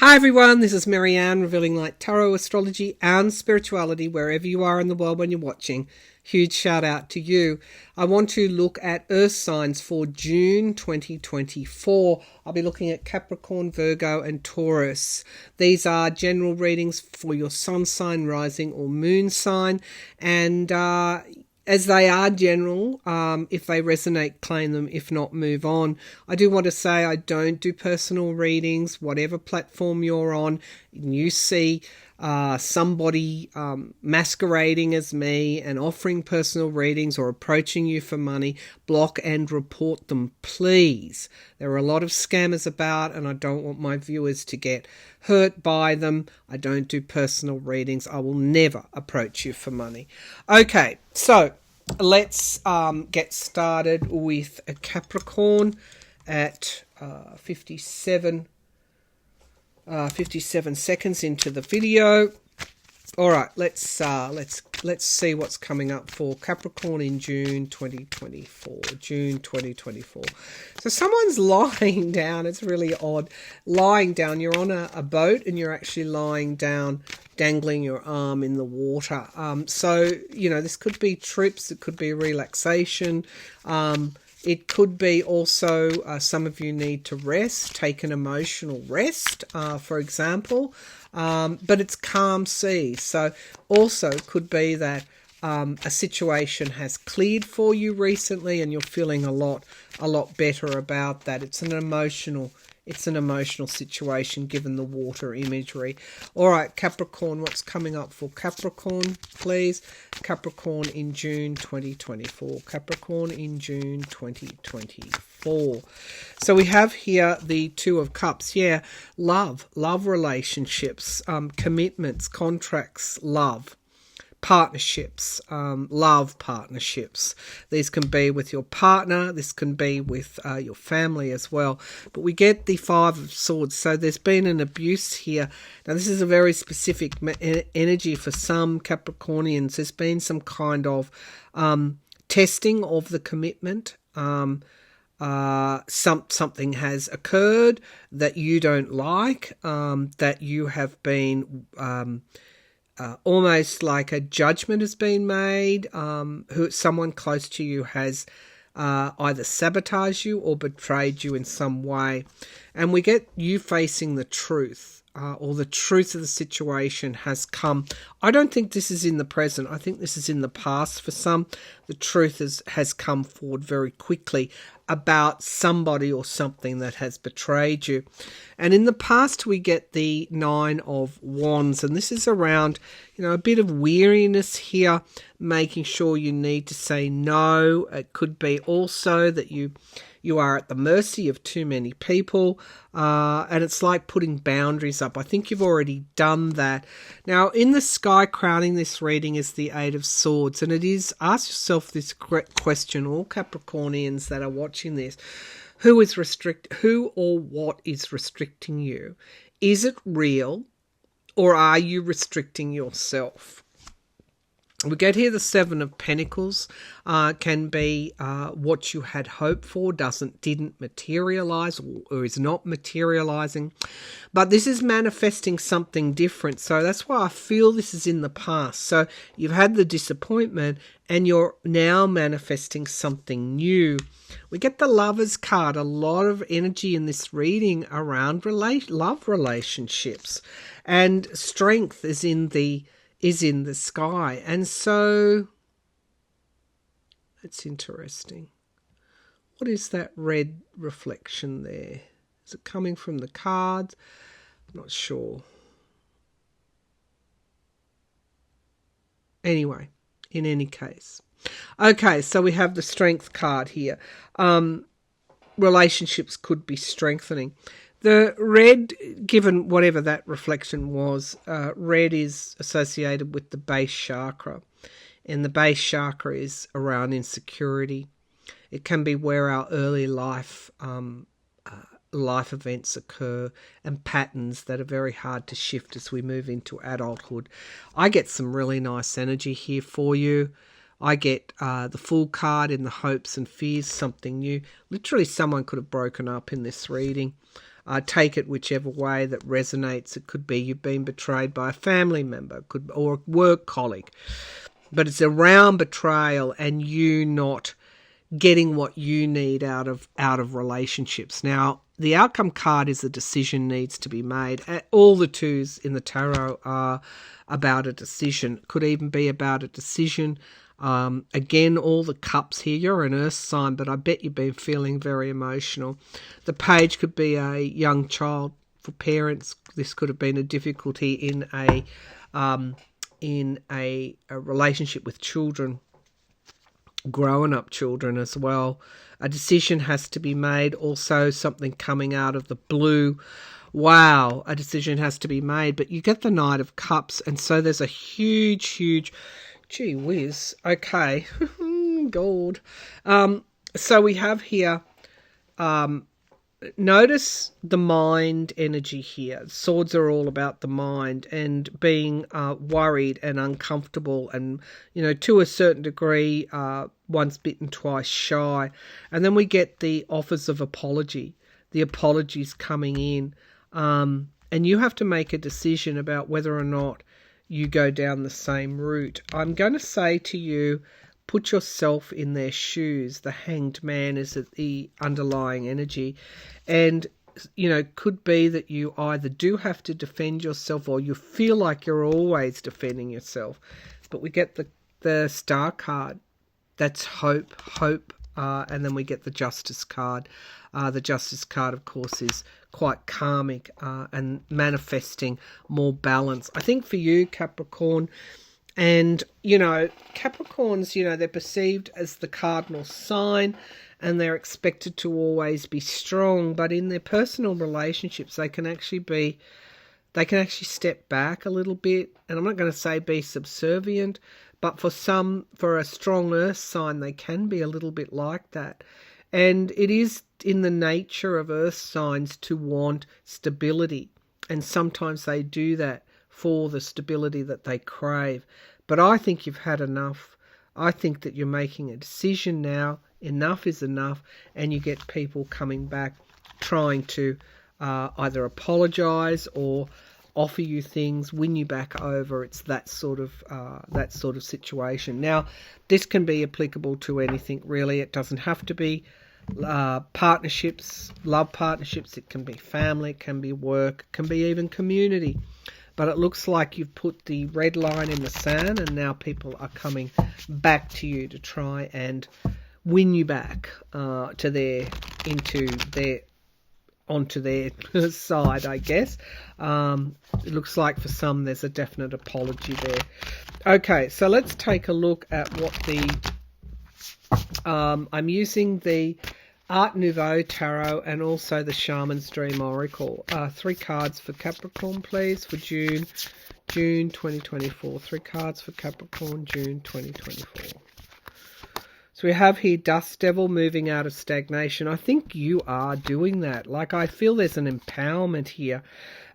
Hi everyone, this is Maryann, revealing light tarot, astrology and spirituality wherever you are in the world when you're watching. Huge shout out to you. I want to look at earth signs for June 2024. I'll be looking at Capricorn, Virgo and Taurus. These are general readings for your sun sign, rising or moon sign, and as they are general, if they resonate, claim them. If not, move on. I do want to say I don't do personal readings. Whatever platform you're on, and you see somebody masquerading as me and offering personal readings or approaching you for money, block and report them, please. There are a lot of scammers about, and I don't want my viewers to get hurt by them. I don't do personal readings. I will never approach you for money. Okay, so let's get started with a Capricorn at 57 seconds into the video. All right, let's see what's coming up for Capricorn in June 2024. June 2024. So someone's lying down. It's really odd. Lying down. You're on a boat and you're actually lying down, dangling your arm in the water. So, you know, this could be trips. It could be relaxation. It could be also some of you need to rest, take an emotional rest, for example. But it's calm seas. So also could be that a situation has cleared for you recently and you're feeling a lot better about that. It's an emotional situation given the water imagery. All right, Capricorn, what's coming up for Capricorn, please? Capricorn in June 2024. Capricorn in June 2024. So we have here the Two of Cups. Yeah, love relationships, commitments, contracts, love. Partnerships, love partnerships. These can be with your partner. This can be with your family as well. But we get the Five of Swords. So there's been an abuse here. Now this is a very specific energy for some Capricornians. There's been some kind of testing of the commitment. Something has occurred that you don't like, that you have been almost like a judgment has been made, someone close to you has either sabotaged you or betrayed you in some way. And we get you facing the truth, or the truth of the situation has come. I don't think this is in the present. I think this is in the past for some. The truth has come forward very quickly about somebody or something that has betrayed you. And in the past we get the Nine of Wands, and this is around, you know, a bit of weariness here, making sure you need to say no. It could be also that you are at the mercy of too many people, and it's like putting boundaries up. I think you've already done that. Now, in the sky crowning this reading is the Eight of Swords, and it is, ask yourself this question, all Capricornians that are watching this, who or what is restricting you? Is it real, or are you restricting yourself? We get here the Seven of Pentacles. Can be what you had hoped for didn't materialize or is not materializing. But this is manifesting something different. So that's why I feel this is in the past. So you've had the disappointment and you're now manifesting something new. We get the Lovers card. A lot of energy in this reading around love relationships. And strength is in the sky. And so that's interesting. What is that red reflection there? Is it coming from the cards? I'm not sure. Anyway, in any case. Okay, so we have the Strength card here. Relationships could be strengthening. The red, given whatever that reflection was, red is associated with the base chakra. And the base chakra is around insecurity. It can be where our early life events occur and patterns that are very hard to shift as we move into adulthood. I get some really nice energy here for you. I get the Fool card in the hopes and fears, something new. Literally someone could have broken up in this reading. Take it whichever way that resonates. It could be you've been betrayed by a family member, or a work colleague. But it's around betrayal and you not getting what you need out of relationships. Now, the outcome card is a decision needs to be made. All the twos in the tarot are about a decision. Could even be about a decision. Again, all the cups here. You're an earth sign, but I bet you've been feeling very emotional. The page could be a young child. For parents, this could have been a difficulty in a relationship with children, growing up children as well. A decision has to be made. Also, something coming out of the blue. Wow, a decision has to be made. But you get the Knight of Cups, and so there's a huge, gee whiz. Okay, gold. So we have here. Notice the mind energy here. Swords are all about the mind and being worried and uncomfortable and, to a certain degree, once bitten, twice shy. And then we get the offers of apology, the apologies coming in. And you have to make a decision about whether or not you go down the same route. I'm going to say to you, put yourself in their shoes. The Hanged Man is the underlying energy. And, could be that you either do have to defend yourself or you feel like you're always defending yourself. But we get the Star card. That's hope. And then we get the Justice card. The Justice card, of course, is quite karmic and manifesting more balance. I think for you, Capricorn, and, Capricorns, they're perceived as the cardinal sign and they're expected to always be strong. But in their personal relationships, they can actually step back a little bit. And I'm not going to say be subservient, but for a strong earth sign, they can be a little bit like that. And it is in the nature of earth signs to want stability. And sometimes they do that for the stability that they crave. But I think you've had enough. I think that you're making a decision now. Enough is enough. And you get people coming back trying to either apologise or offer you things, win you back over. It's that sort of situation. Now, this can be applicable to anything, really. It doesn't have to be partnerships, love partnerships. It can be family, it can be work, it can be even community. But it looks like you've put the red line in the sand and now people are coming back to you to try and win you back onto their side, I guess. It looks like for some there's a definite apology there. Okay, so let's take a look at what I'm using the Art Nouveau Tarot and also the Shaman's Dream Oracle. 3 cards for Capricorn, please, for June 2024. 3 cards for Capricorn, June 2024. So we have here Dust Devil, moving out of stagnation. I think you are doing that. Like, I feel there's an empowerment here.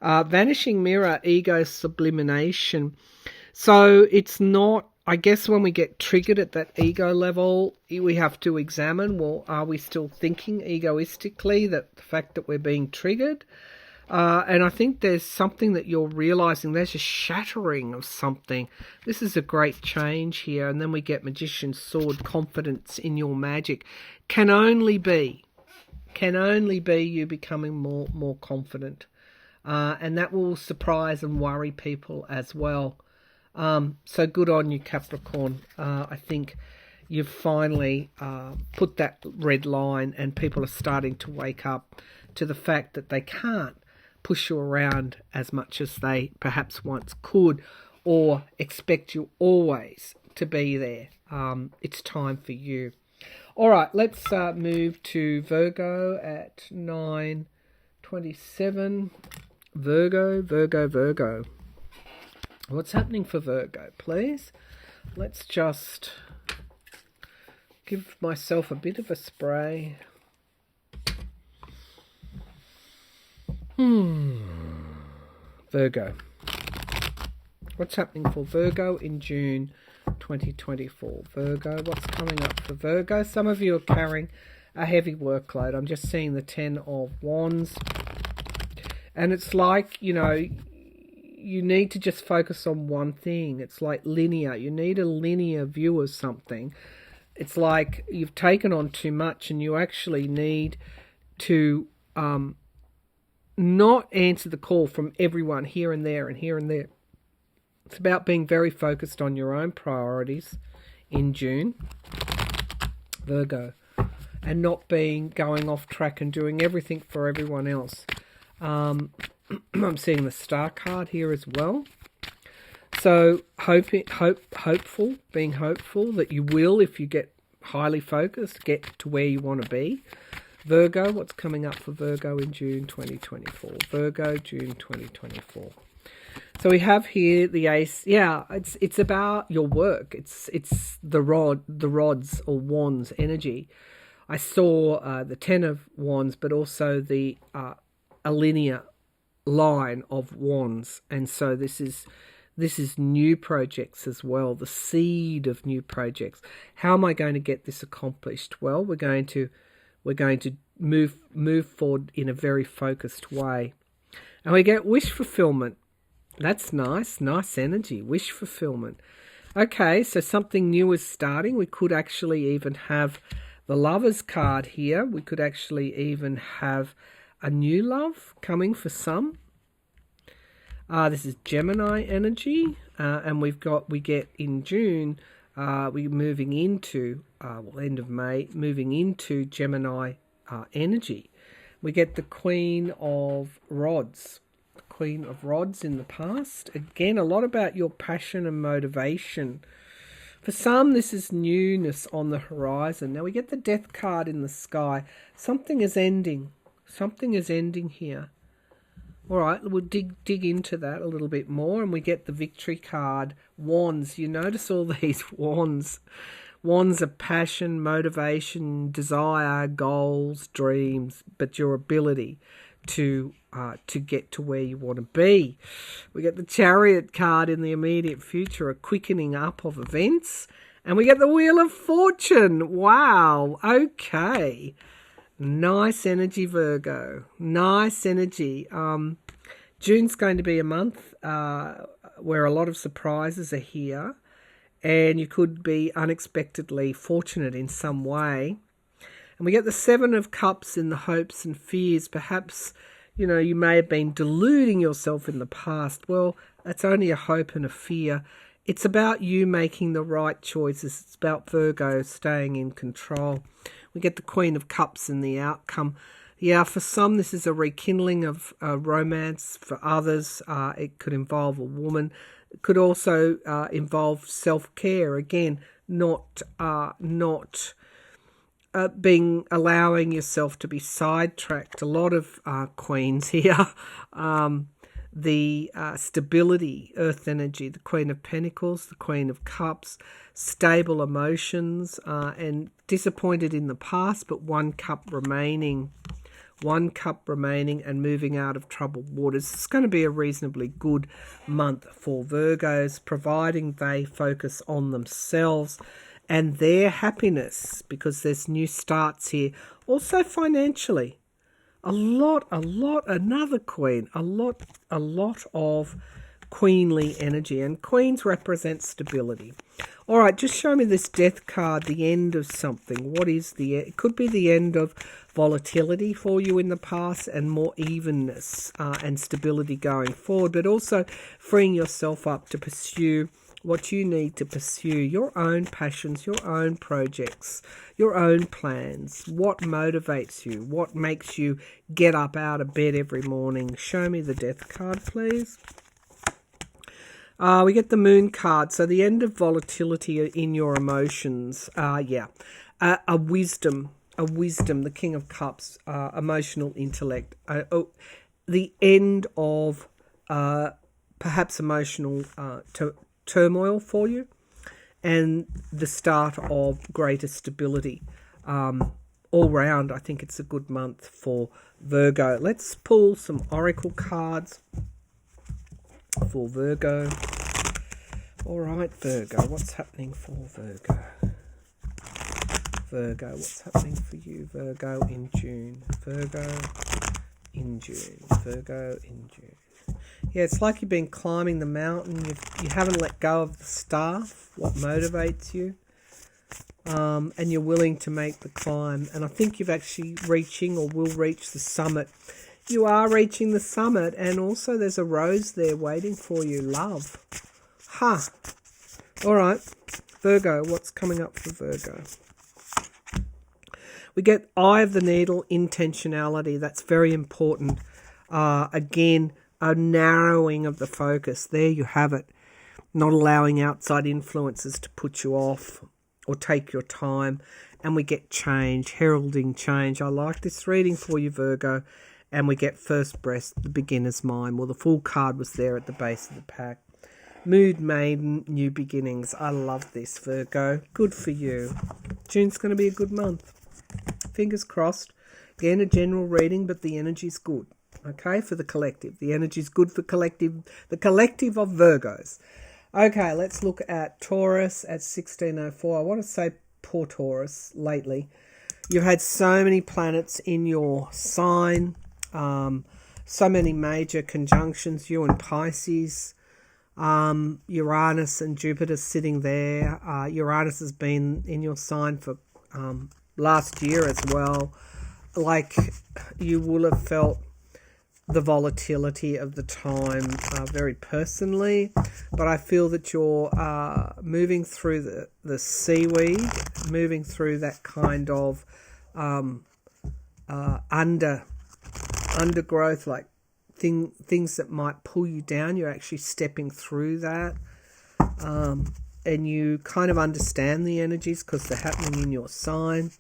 Vanishing Mirror, ego sublimation. So it's not, I guess when we get triggered at that ego level, we have to examine, well, are we still thinking egoistically, that the fact that we're being triggered? And I think there's something that you're realizing. There's a shattering of something. This is a great change here. And then we get Magician's Sword, confidence in your magic. Can only be you becoming more confident. And that will surprise and worry people as well. So good on you, Capricorn. I think you've finally put that red line and people are starting to wake up to the fact that they can't push you around as much as they perhaps once could or expect you always to be there. It's time for you. All right, let's move to Virgo at 9:27. Virgo. What's happening for Virgo, please? Let's just give myself a bit of a spray. Virgo. What's happening for Virgo in June 2024? Virgo, what's coming up for Virgo? Some of you are carrying a heavy workload. I'm just seeing the 10 of Wands. And it's like, you know, you need to just focus on one thing. It's like linear. You need a linear view of something. It's like you've taken on too much and you actually need to not answer the call from everyone here and there and here and there. It's about being very focused on your own priorities in June, Virgo, and not going off track and doing everything for everyone else. I'm seeing the Star card here as well. So being hopeful that you will, if you get highly focused, get to where you want to be. Virgo, what's coming up for Virgo in June 2024? Virgo, June 2024. So we have here the Ace. Yeah, it's about your work. It's the rods or wands energy. I saw the 10 of wands, but also the a linear line of wands, and so this is new projects as well, the seed of new projects. How am I going to get this accomplished? Well, we're going to move forward in a very focused way. And we get wish fulfillment. That's nice energy, wish fulfillment. Okay, so something new is starting. We could actually even have the Lovers card here. We could actually even have a new love coming for some. This is Gemini energy, and we get in June, we're moving into, end of May, moving into Gemini energy. We get the Queen of Rods. The Queen of Rods in the past. Again, a lot about your passion and motivation. For some, this is newness on the horizon. Now we get the Death card in the sky. Something is ending. Something is ending here. All right, we'll dig into that a little bit more, and we get the Victory card, Wands. You notice all these wands. Wands of passion, motivation, desire, goals, dreams, but your ability to get to where you want to be. We get the Chariot card in the immediate future, a quickening up of events, and we get the Wheel of Fortune. Wow, okay. Nice energy, Virgo. Nice energy. June's going to be a month where a lot of surprises are here, and you could be unexpectedly fortunate in some way. And we get the Seven of Cups in the hopes and fears. Perhaps, you know, you may have been deluding yourself in the past. Well, that's only a hope and a fear. It's about you making the right choices. It's about Virgo staying in control. We get the Queen of Cups in the outcome. Yeah, for some, this is a rekindling of romance. For others, it could involve a woman. It could also involve self-care. Again, not allowing yourself to be sidetracked. A lot of queens here. The stability, earth energy, the Queen of Pentacles, the Queen of Cups, stable emotions, and disappointed in the past, but one cup remaining and moving out of troubled waters. It's going to be a reasonably good month for Virgos, providing they focus on themselves and their happiness, because there's new starts here. Also financially. Another queen, a lot of queenly energy, and queens represent stability. All right, just show me this Death card, the end of something. What is it could be the end of volatility for you in the past and more evenness and stability going forward, but also freeing yourself up to pursue what you need to pursue, your own passions, your own projects, your own plans. What motivates you? What makes you get up out of bed every morning? Show me the Death card, please. We get the Moon card, so the end of volatility in your emotions. A wisdom, the King of Cups, emotional intellect. The end of perhaps emotional turmoil for you, and the start of greater stability. All round, I think it's a good month for Virgo. Let's pull some oracle cards for Virgo. All right, Virgo, what's happening for Virgo? Virgo, what's happening for you, Virgo, in June? Virgo, in June. Virgo in June. Yeah, it's like you've been climbing the mountain. You haven't let go of the staff, what motivates you. And you're willing to make the climb. And I think you've actually reaching or will reach the summit. You are reaching the summit, and also there's a rose there waiting for you. Love. All right. Virgo, what's coming up for Virgo? We get Eye of the Needle, intentionality. That's very important. Again, a narrowing of the focus. There you have it. Not allowing outside influences to put you off or take your time. And we get change, heralding change. I like this reading for you, Virgo. And we get First Breath, the beginner's mind. Well, the full card was there at the base of the pack. Mood Maiden, new beginnings. I love this, Virgo. Good for you. June's going to be a good month. Fingers crossed. Again, a general reading, but the energy's good. Okay, for the collective. The energy's good for collective. The collective of Virgos. Okay, let's look at Taurus at 1604. I want to say poor Taurus lately. You've had so many planets in your sign. So many major conjunctions. You and Pisces. Uranus and Jupiter sitting there. Uranus has been in your sign for last year as well. Like, you will have felt the volatility of the time very personally, but I feel that you're moving through the seaweed, moving through that kind of undergrowth, like things that might pull you down. You're actually stepping through that. And you kind of understand the energies because they're happening in your sign.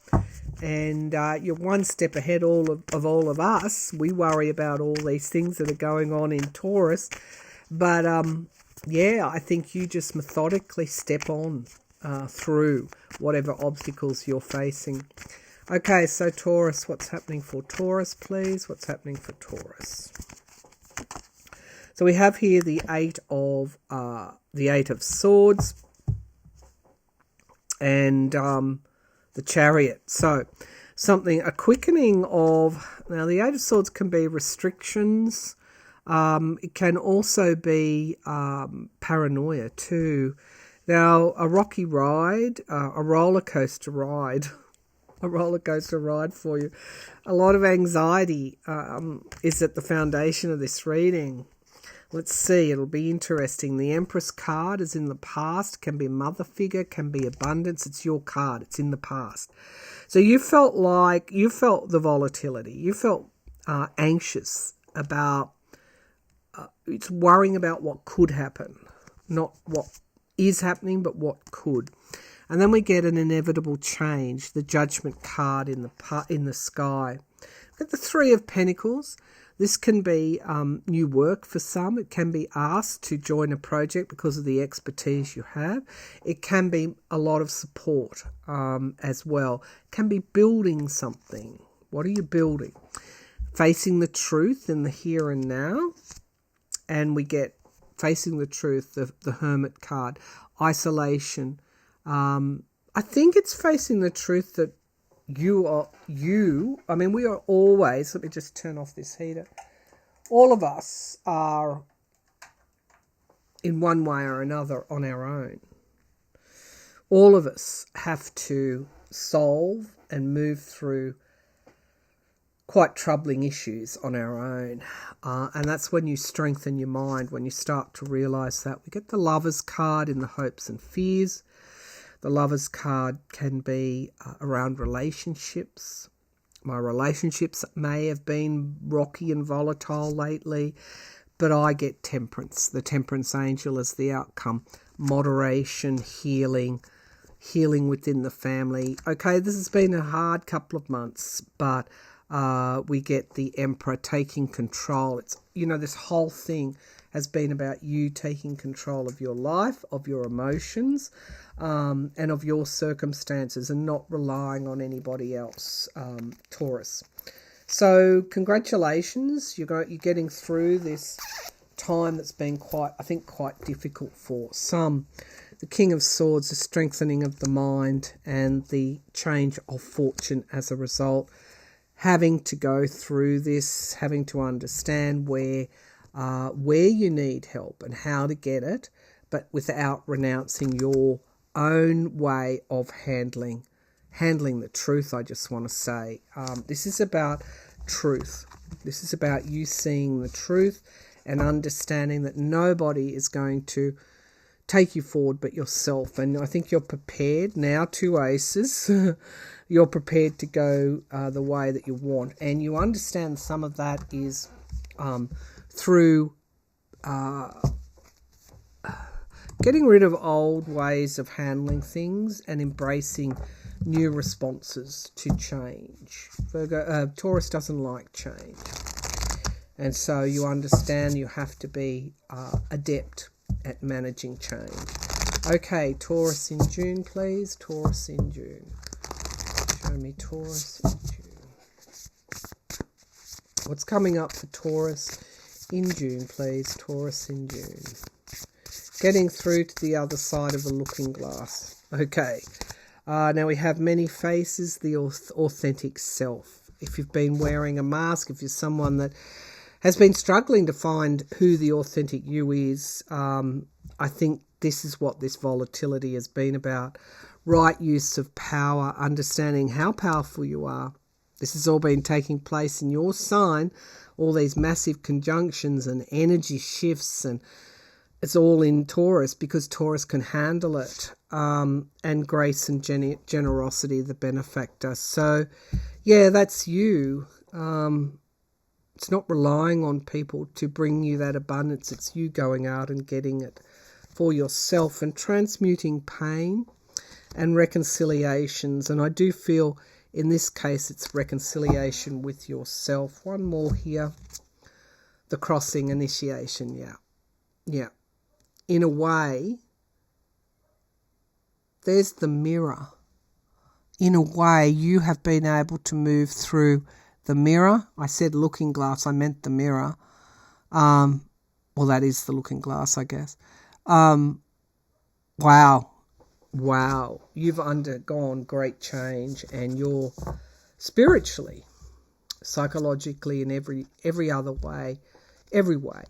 And you're one step ahead of all of us. We worry about all these things that are going on in Taurus. But, yeah, I think you just methodically step on through whatever obstacles you're facing. Okay, so Taurus, what's happening for Taurus, please? What's happening for Taurus? So we have here the Eight of Swords. And the Chariot. So a quickening of, now the Eight of Swords can be restrictions. It can also be paranoia too. Now, a rocky ride, a roller coaster ride for you. A lot of anxiety is at the foundation of this reading. Let's see, it'll be interesting. The Empress card is in the past, can be mother figure, can be abundance. It's your card, it's in the past. So you felt the volatility. You felt anxious about, it's worrying about what could happen. Not what is happening, but what could. And then we get an inevitable change, the Judgment card in the sky. We get the Three of Pentacles. This can be new work for some. It can be asked to join a project because of the expertise you have. It can be a lot of support as well. It can be building something. What are you building? Facing the truth in the here and now. And we get facing the truth, the Hermit card. Isolation. I think it's facing the truth that we are always, let me just turn off this heater. All of us are in one way or another on our own. All of us have to solve and move through quite troubling issues on our own. And that's when you strengthen your mind, when you start to realise that. We get the Lovers card in the hopes and fears. The Lovers card can be around relationships. My relationships may have been rocky and volatile lately, but I get Temperance. The Temperance angel is the outcome. Moderation, healing within the family. Okay, this has been a hard couple of months, but we get the Emperor taking control. It's, this whole thing has been about you taking control of your life, of your emotions, and of your circumstances, and not relying on anybody else, Taurus. So congratulations, you're getting through this time that's been quite difficult for some. The King of Swords, the strengthening of the mind and the change of fortune as a result. having to go through this, having to understand where you need help and how to get it, but without renouncing your own way of handling the truth. I just want to say, this is about truth. This is about you seeing the truth and understanding that nobody is going to take you forward but yourself. And I think you're prepared now, 2 aces. You're prepared to go the way that you want, and you understand some of that is through getting rid of old ways of handling things and embracing new responses to change. Taurus doesn't like change, and so you understand you have to be adept at managing change. Okay, Taurus in June, please. Taurus in June. Show me Taurus in June. What's coming up for Taurus in June, please? Taurus in June. Getting through to the other side of the looking glass. Okay. Now we have many faces, the authentic self. If you've been wearing a mask, if you're someone that has been struggling to find who the authentic you is, I think this is what this volatility has been about. Right use of power, understanding how powerful you are. This has all been taking place in your sign, all these massive conjunctions and energy shifts, and it's all in Taurus because Taurus can handle it, and grace and generosity, the benefactor. So, yeah, that's you. It's not relying on people to bring you that abundance. It's you going out and getting it for yourself and transmuting pain and reconciliations. And I do feel in this case it's reconciliation with yourself. One more here. The crossing initiation, yeah. In a way, there's the mirror. In a way, you have been able to move through the mirror. I said looking glass, I meant the mirror. Well, that is the looking glass, I guess. Wow. You've undergone great change, and you're spiritually, psychologically, in every other way, every way,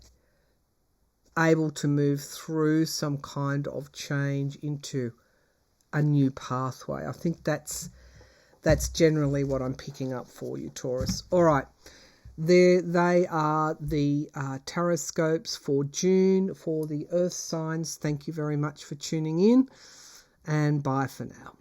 able to move through some kind of change into a new pathway. I think that's generally what I'm picking up for you, Taurus. All right. They are the taroscopes for June for the Earth signs. Thank you very much for tuning in, and bye for now.